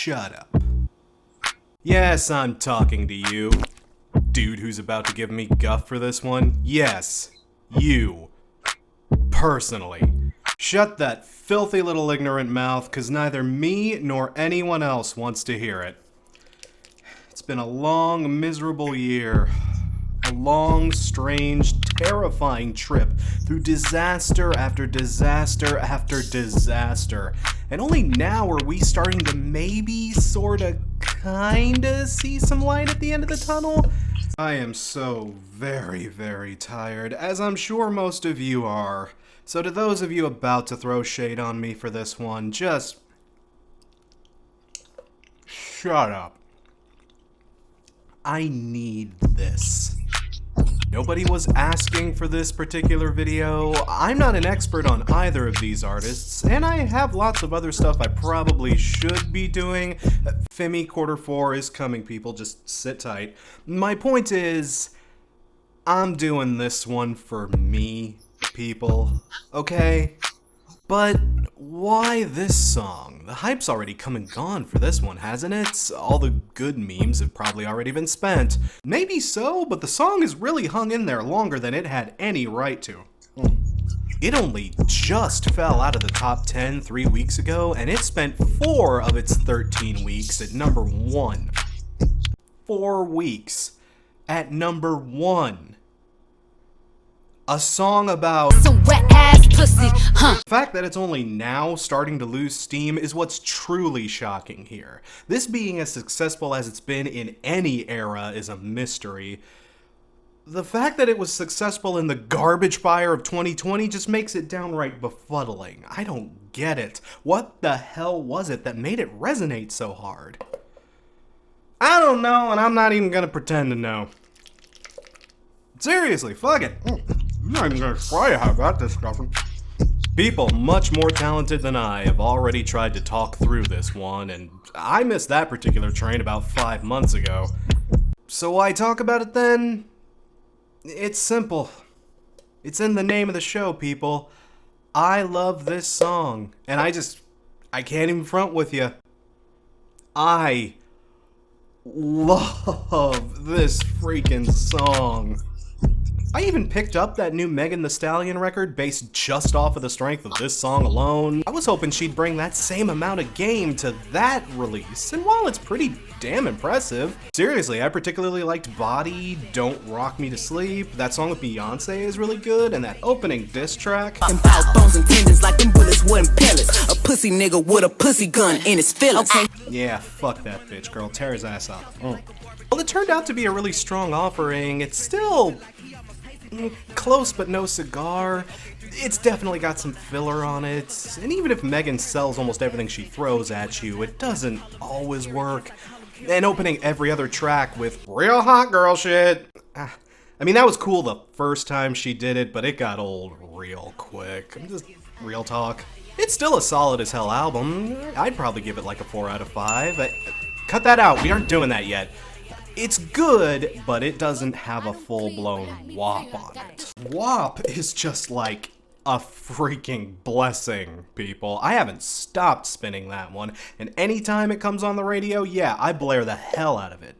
shut up. Yes, I'm talking to you. Dude who's about to give me guff for this one. Yes, you. Personally. Shut that filthy little ignorant mouth, cause neither me nor anyone else wants to hear it. It's been a long, miserable year. A long, strange, terrifying trip through disaster after disaster after disaster. And only now are we starting to maybe, sorta, kinda see some light at the end of the tunnel. I am so very, very tired, as I'm sure most of you are. So to those of you about to throw shade on me for this one, just shut up. I need this. Nobody was asking for this particular video. I'm not an expert on either of these artists, and I have lots of other stuff I probably should be doing. Femi Q4 is coming, people. Just sit tight. My point is, I'm doing this one for me, people. Okay? But why this song? The hype's already come and gone for this one, hasn't it? All the good memes have probably already been spent. Maybe so, but the song has really hung in there longer than it had any right to. It only just fell out of the top 10 3 weeks ago, and it spent 4 of its 13 weeks at number 1. 4 weeks at number 1. A song about some wet ass pussy, huh? The fact that it's only now starting to lose steam is what's truly shocking here. This being as successful as it's been in any era is a mystery. The fact that it was successful in the garbage fire of 2020 just makes it downright befuddling. I don't get it. What the hell was it that made it resonate so hard? I don't know, and I'm not even gonna pretend to know. Seriously, fuck it. I'm not even gonna try how I got this stuff. People much more talented than I have already tried to talk through this one, and I missed that particular train about 5 months ago. So why talk about it then? It's simple. It's in the name of the show, people. I love this song, and I can't even front with you. I love this freaking song. I even picked up that new Megan Thee Stallion record based just off of the strength of this song alone. I was hoping she'd bring that same amount of game to that release, and while it's pretty damn impressive, seriously, I particularly liked Body, Don't Rock Me to Sleep. That song with Beyonce is really good, and that opening diss track. Them power bones and tendons like them bullets wouldn't pellets. A pussy nigga with a pussy gun in his feelings. Okay. Yeah, fuck that bitch, girl. Tear his ass up. Well, it turned out to be a really strong offering. It's still close but no cigar. It's definitely got some filler on it, and even if Megan sells almost everything she throws at you, it doesn't always work. And opening every other track with real hot girl shit. I mean, that was cool the first time she did it, but it got old real quick. Just real talk. It's still a solid as hell album. I'd probably give it like a 4 out of 5. Cut that out, we aren't doing that yet. It's good, but it doesn't have a full-blown WAP on it. WAP is just like a freaking blessing, people. I haven't stopped spinning that one, and anytime it comes on the radio, yeah, I blare the hell out of it.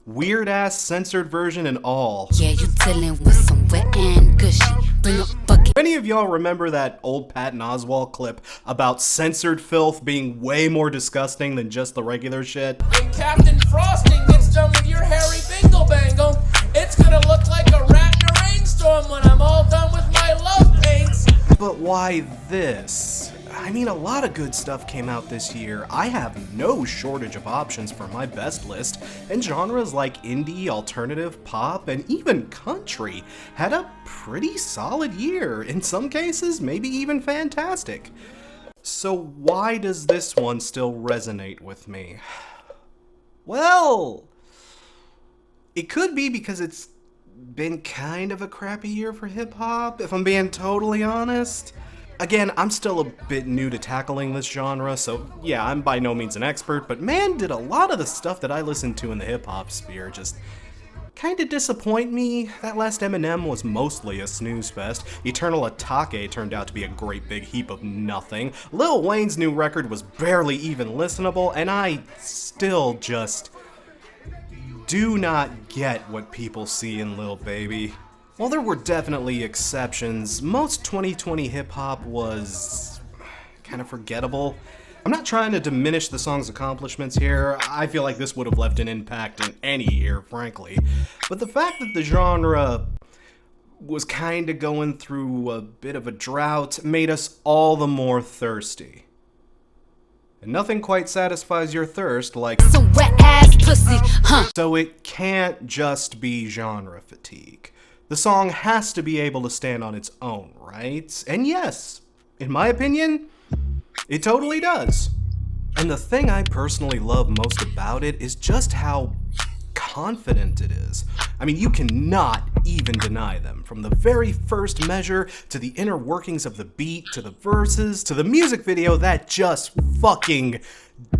Weird-ass censored version and all. Yeah, you dealing with some wet and gushy. Bring a bucket. Any of y'all remember that old Patton Oswalt clip about censored filth being way more disgusting than just the regular shit? When Captain Frosting gets done with your hairy bingle bangle, it's gonna look like a rat in a rainstorm when I'm all done with my love paints. But why this? I mean, a lot of good stuff came out this year. I have no shortage of options for my best list, and genres like indie, alternative, pop, and even country had a pretty solid year. In some cases, maybe even fantastic. So why does this one still resonate with me? Well, it could be because it's been kind of a crappy year for hip-hop, if I'm being totally honest. Again, I'm still a bit new to tackling this genre, so yeah, I'm by no means an expert, but man, did a lot of the stuff that I listened to in the hip-hop sphere just kinda disappoint me. That last Eminem was mostly a snooze fest. Eternal Atake turned out to be a great big heap of nothing. Lil Wayne's new record was barely even listenable, and I still just do not get what people see in Lil Baby. While there were definitely exceptions, most 2020 hip-hop was kind of forgettable. I'm not trying to diminish the song's accomplishments here. I feel like this would have left an impact in any year, frankly. But the fact that the genre was kinda going through a bit of a drought made us all the more thirsty. And nothing quite satisfies your thirst like Some wet ass pussy, huh? So it can't just be genre fatigue. The song has to be able to stand on its own, right? And yes, in my opinion, it totally does. And the thing I personally love most about it is just how confident it is. I mean, you cannot even deny them. From the very first measure, to the inner workings of the beat, to the verses, to the music video that just fucking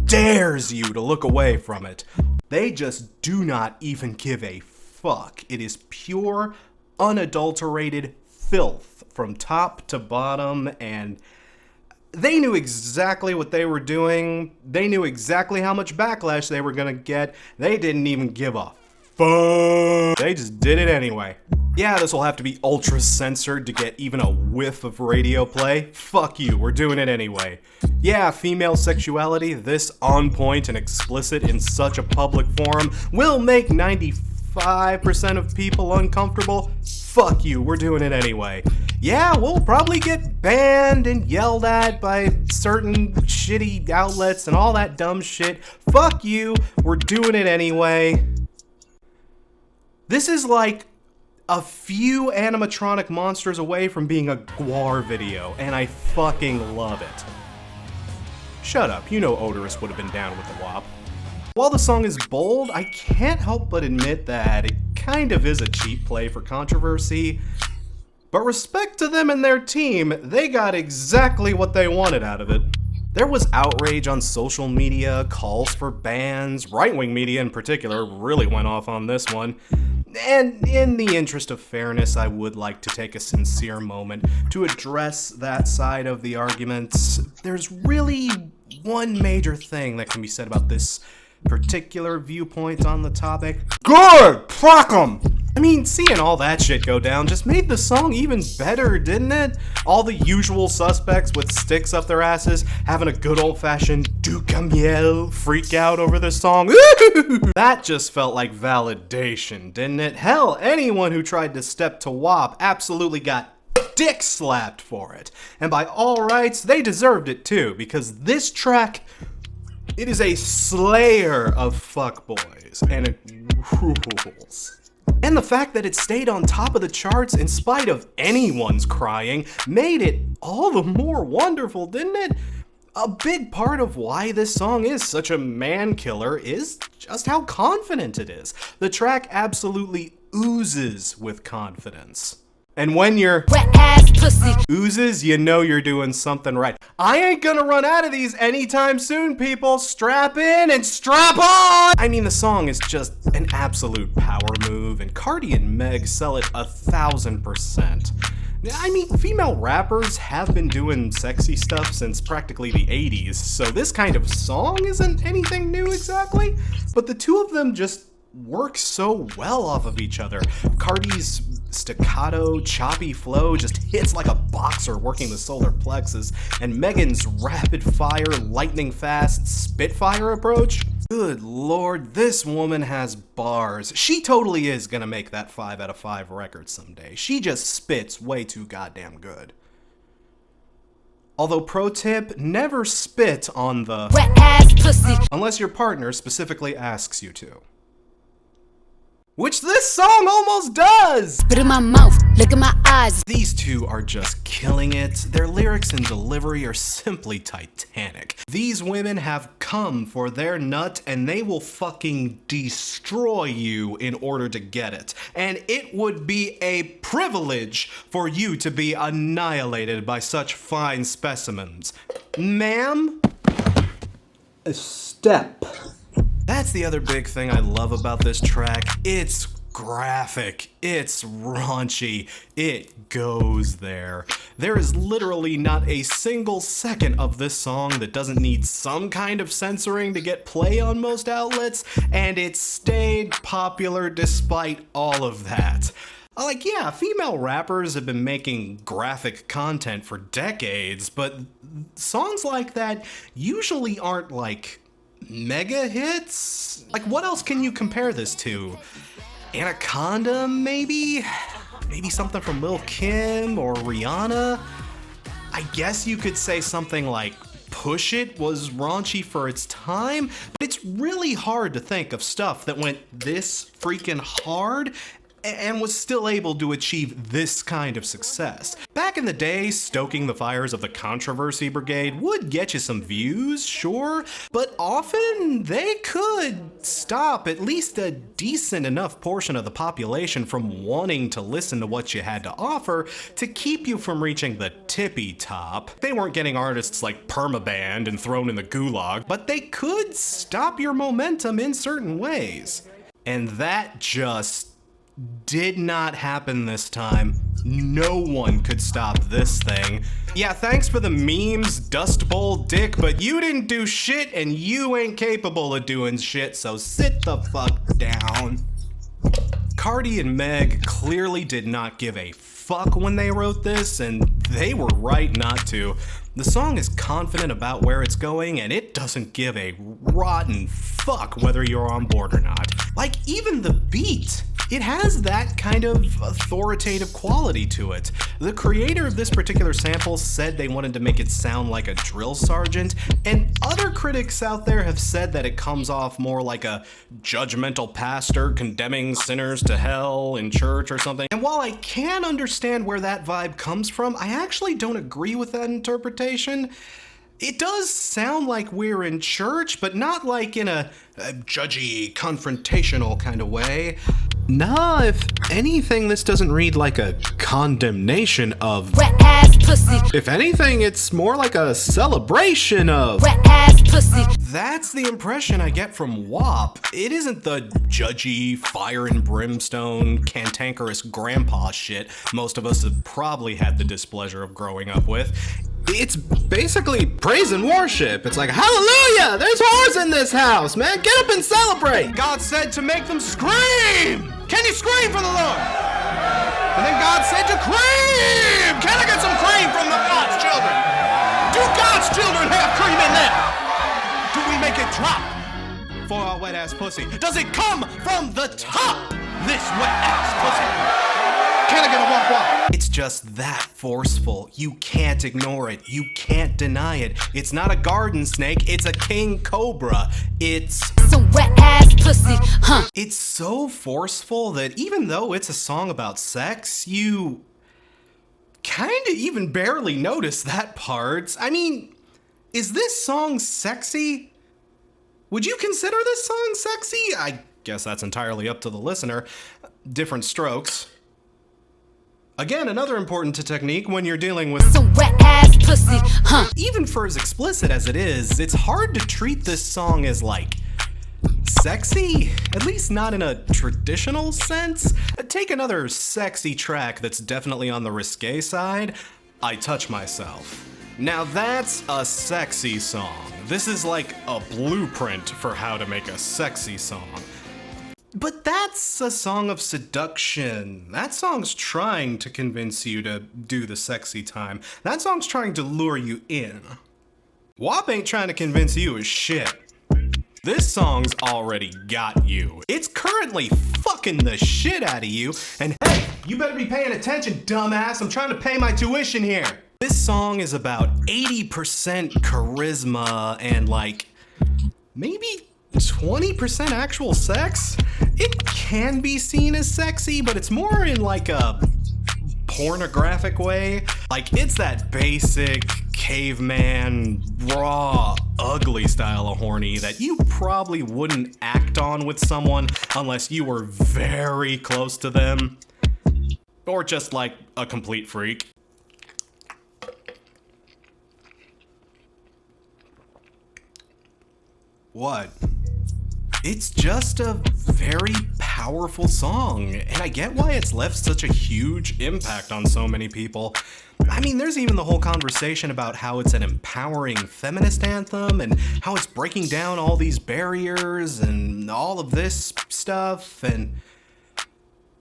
dares you to look away from it. They just do not even give a fuck. It is pure, unadulterated filth from top to bottom, and they knew exactly what they were doing. They knew exactly how much backlash they were gonna get. They didn't even give a fuck. They just did it anyway. Yeah, this will have to be ultra censored to get even a whiff of radio play. Fuck you, we're doing it anyway. Yeah, female sexuality, this on point and explicit in such a public forum, will make 95% of people uncomfortable. Fuck you, we're doing it anyway. Yeah, we'll probably get banned and yelled at by certain shitty outlets and all that dumb shit. Fuck you, we're doing it anyway. This is like a few animatronic monsters away from being a Gwar video, and I fucking love it. Shut up, you know Odorous would have been down with the WAP. While the song is bold, I can't help but admit that it kind of is a cheap play for controversy. But respect to them and their team, they got exactly what they wanted out of it. There was outrage on social media, calls for bans, right-wing media in particular really went off on this one. And in the interest of fairness, I would like to take a sincere moment to address that side of the argument. There's really one major thing that can be said about this particular viewpoint on the topic. Good! Fuck 'em! I mean, seeing all that shit go down just made the song even better, didn't it? All the usual suspects with sticks up their asses having a good old-fashioned Ducamiel freak out over this song. That just felt like validation, didn't it? Hell, anyone who tried to step to WAP absolutely got dick slapped for it. And by all rights, they deserved it too, because this track, it is a slayer of fuckboys, and it rules. And the fact that it stayed on top of the charts in spite of anyone's crying made it all the more wonderful, didn't it? A big part of why this song is such a man killer is just how confident it is. The track absolutely oozes with confidence. And when you're Wet ass pussy. oozes, you know you're doing something right. I ain't gonna run out of these anytime soon, people. Strap in and strap on! I mean, the song is just an absolute power move, and Cardi and Meg sell it 1000%. I mean, female rappers have been doing sexy stuff since practically the 80s, so this kind of song isn't anything new exactly, but the two of them just work so well off of each other. Cardi's staccato, choppy flow just hits like a boxer working the solar plexus, and Megan's rapid-fire, lightning-fast Spitfire approach? Good lord, this woman has bars. She totally is gonna make that 5 out of 5 record someday. She just spits way too goddamn good. Although, pro tip, never spit on the Wet ass pussy. unless your partner specifically asks you to. Which this song almost does! Spit in my mouth, look in my eyes. These two are just killing it. Their lyrics and delivery are simply titanic. These women have come for their nut, and they will fucking destroy you in order to get it. And it would be a privilege for you to be annihilated by such fine specimens. Ma'am? A step. That's the other big thing I love about this track. It's graphic, it's raunchy, it goes there. There is literally not a single second of this song that doesn't need some kind of censoring to get play on most outlets, and it stayed popular despite all of that. Like, yeah, female rappers have been making graphic content for decades, but songs like that usually aren't, like, mega hits? Like, what else can you compare this to? Anaconda, maybe? Maybe something from Lil' Kim or Rihanna? I guess you could say something like Push It was raunchy for its time, but it's really hard to think of stuff that went this freaking hard and was still able to achieve this kind of success. Back in the day, stoking the fires of the controversy brigade would get you some views, sure, but often they could stop at least a decent enough portion of the population from wanting to listen to what you had to offer to keep you from reaching the tippy top. They weren't getting artists like permabanned and thrown in the gulag, but they could stop your momentum in certain ways. And that just did not happen this time. No one could stop this thing. Yeah, thanks for the memes, Dust Bowl dick, but you didn't do shit and you ain't capable of doing shit, so sit the fuck down. Cardi and Meg clearly did not give a fuck when they wrote this, and they were right not to. The song is confident about where it's going, and it doesn't give a rotten fuck whether you're on board or not. Like, even the beat, it has that kind of authoritative quality to it. The creator of this particular sample said they wanted to make it sound like a drill sergeant, and other critics out there have said that it comes off more like a judgmental pastor condemning sinners to hell in church or something. And while I can understand where that vibe comes from, I actually don't agree with that interpretation. It does sound like we're in church, but not like in a judgy, confrontational kind of way. Nah, if anything, this doesn't read like a condemnation of Wet ass pussy. If anything, it's more like a celebration of Wet ass pussy. That's the impression I get from WAP. It isn't the judgy, fire and brimstone, cantankerous grandpa shit most of us have probably had the displeasure of growing up with. It's basically praise and worship. It's like, hallelujah, there's whores in this house, man. Get up and celebrate. God said to make them scream. Can you scream for the Lord? And then God said to cream. Can I get some cream from the God's children? Do God's children have cream in them? Do we make it drop for our wet ass pussy? Does it come from the top? This wet ass pussy. Can I get a walk walk? It's just that forceful. You can't ignore it. You can't deny it. It's not a garden snake. It's a king cobra. It's Some wet ass pussy, huh? It's so forceful that even though it's a song about sex, you kinda even barely notice that part. I mean, is this song sexy? Would you consider this song sexy? I guess that's entirely up to the listener. Different strokes. Again, another important technique when you're dealing with Some wet ass pussy, huh? Even for as explicit as it is, it's hard to treat this song as, like, sexy? At least not in a traditional sense. Take another sexy track that's definitely on the risque side, I Touch Myself. Now that's a sexy song. This is like a blueprint for how to make a sexy song. But that's a song of seduction. That song's trying to convince you to do the sexy time. That song's trying to lure you in. WAP ain't trying to convince you of shit. This song's already got you. It's currently fucking the shit out of you, and hey, you better be paying attention, dumbass. I'm trying to pay my tuition here. This song is about 80% charisma and like maybe 20% actual sex. It can be seen as sexy, but it's more in like a pornographic way. Like, it's that basic caveman, raw, ugly style of horny that you probably wouldn't act on with someone unless you were very close to them. Or just like a complete freak. What? It's just a very powerful song, and I get why it's left such a huge impact on so many people. I mean, there's even the whole conversation about how it's an empowering feminist anthem and how it's breaking down all these barriers and all of this stuff, and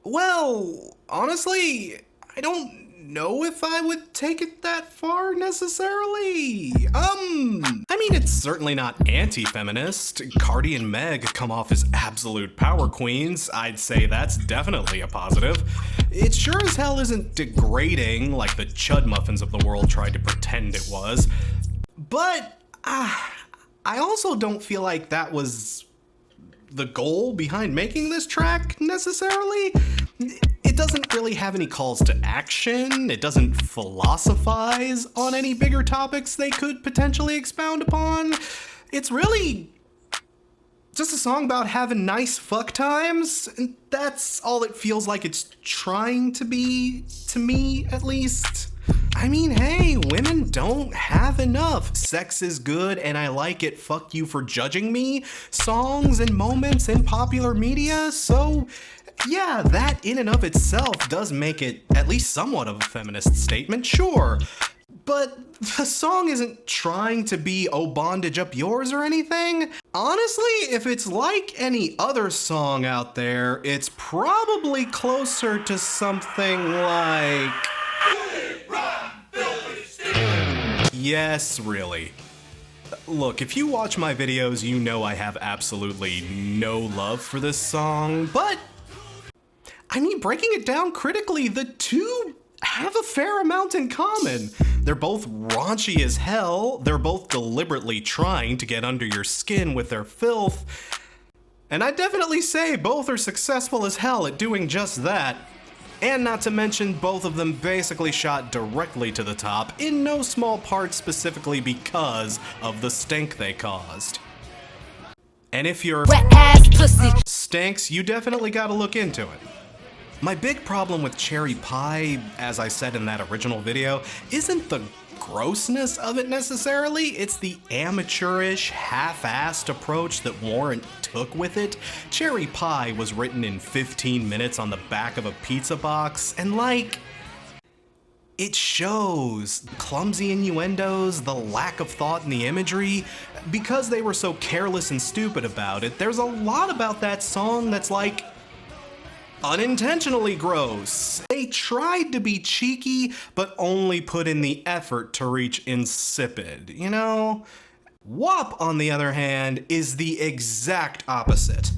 well, honestly, I don't know if I would take it that far necessarily. I mean, it's certainly not anti-feminist. Cardi and Meg come off as absolute power queens. I'd say that's definitely a positive. It sure as hell isn't degrading like the chud muffins of the world tried to pretend it was. But I also don't feel like that was the goal behind making this track necessarily. It doesn't really have any calls to action. It doesn't philosophize on any bigger topics they could potentially expound upon. It's really just a song about having nice fuck times, and that's all it feels like it's trying to be, to me at least. I mean, hey, women don't have enough. Sex is good and I like it, fuck you for judging me. Songs and moments in popular media, so yeah, that in and of itself does make it at least somewhat of a feminist statement, sure. But the song isn't trying to be "Oh bondage up yours" or anything. Honestly, if it's like any other song out there, it's probably closer to something like... Yes, really. Look, if you watch my videos, you know I have absolutely no love for this song, but I mean, breaking it down critically, the two have a fair amount in common. They're both raunchy as hell, they're both deliberately trying to get under your skin with their filth, and I'd definitely say both are successful as hell at doing just that. And not to mention, both of them basically shot directly to the top, in no small part specifically because of the stink they caused. And if you're Wet ass pussy. stinks, you definitely gotta look into it. My big problem with Cherry Pie, as I said in that original video, isn't the grossness of it necessarily, it's the amateurish, half-assed approach that Warrant took with it. Cherry Pie was written in 15 minutes on the back of a pizza box, and like, it shows clumsy innuendos, the lack of thought in the imagery. Because they were so careless and stupid about it, there's a lot about that song that's like, unintentionally gross. They tried to be cheeky, but only put in the effort to reach insipid, you know? WAP, on the other hand, is the exact opposite.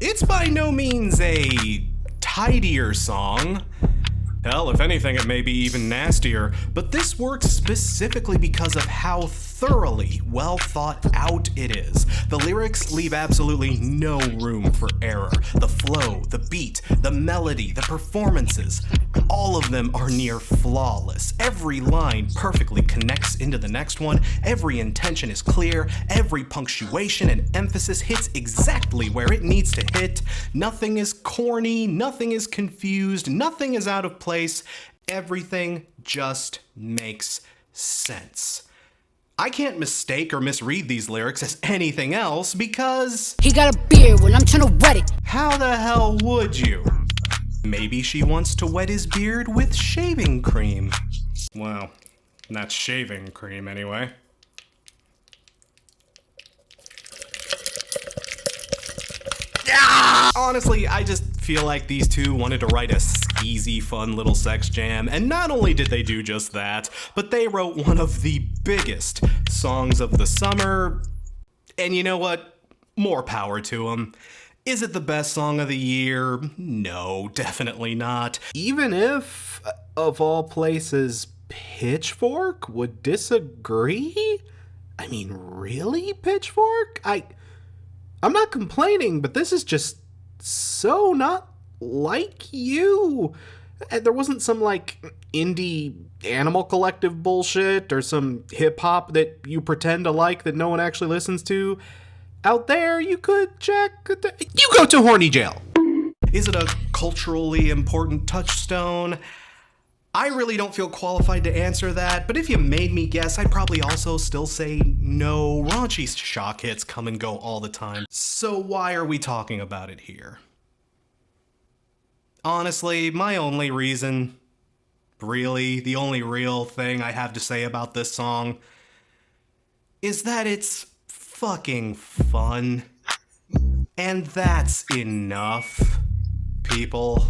It's by no means a tidier song. Hell, if anything, it may be even nastier, but this works specifically because of how thoroughly well thought out it is. The lyrics leave absolutely no room for error. The flow, the beat, the melody, the performances, all of them are near flawless. Every line perfectly connects into the next one, every intention is clear, every punctuation and emphasis hits exactly where it needs to hit. Nothing is corny, nothing is confused, nothing is out of place. Everything just makes sense. I can't mistake or misread these lyrics as anything else because... He got a beard, well I'm trying to wet it. How the hell would you? Maybe she wants to wet his beard with shaving cream. Well, not shaving cream anyway. Honestly, I just feel like these two wanted to write a skeezy, fun little sex jam, and not only did they do just that, but they wrote one of the biggest songs of the summer, and you know what? More power to them. Is it the best song of the year? No, definitely not. Even if, of all places, Pitchfork would disagree? I mean, really, Pitchfork? I'm not complaining, but this is just so not like you. There wasn't some, like, indie Animal Collective bullshit or some hip-hop that you pretend to like that no one actually listens to. Out there, you could check... You go to horny jail! Is it a culturally important touchstone? I really don't feel qualified to answer that, but if you made me guess, I'd probably also still say no. Raunchy shock hits come and go all the time. So why are we talking about it here? Honestly, my only reason, really, the only real thing I have to say about this song is that it's fucking fun. And that's enough, people.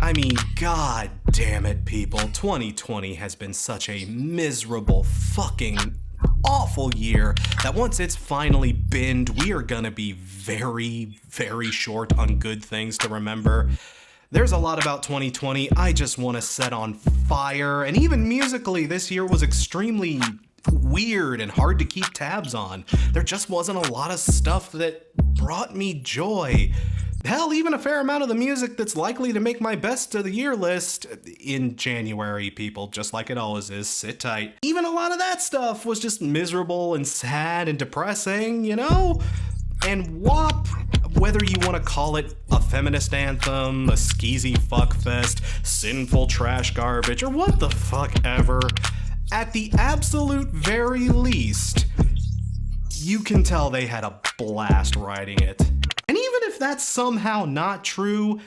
I mean, god damn it, people. 2020 has been such a miserable, fucking awful year that once it's finally binned, we are gonna be very, very short on good things to remember. There's a lot about 2020 I just want to set on fire, and even musically, this year was extremely weird and hard to keep tabs on. There just wasn't a lot of stuff that brought me joy. Hell, even a fair amount of the music that's likely to make my best of the year list in January, people, just like it always is, sit tight. Even a lot of that stuff was just miserable and sad and depressing, you know? And WAP, whether you want to call it a feminist anthem, a skeezy fuckfest, sinful trash garbage, or what the fuck ever, at the absolute very least, you can tell they had a blast writing it. And even if that's somehow not true,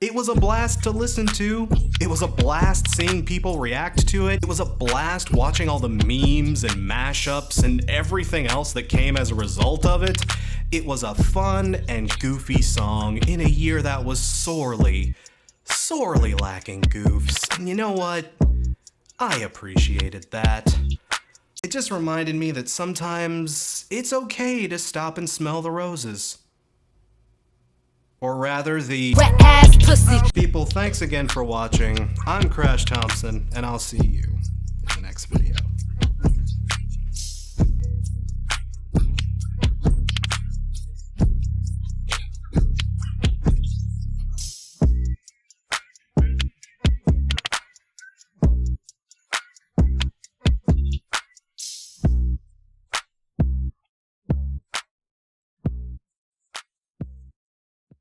it was a blast to listen to. It was a blast seeing people react to it. It was a blast watching all the memes and mashups and everything else that came as a result of it. It was a fun and goofy song in a year that was sorely, sorely lacking goofs. And you know what? I appreciated that. It just reminded me that sometimes it's okay to stop and smell the roses. Or rather, the Wet ass pussy. people. Thanks again for watching. I'm Crash Thompson, and I'll see you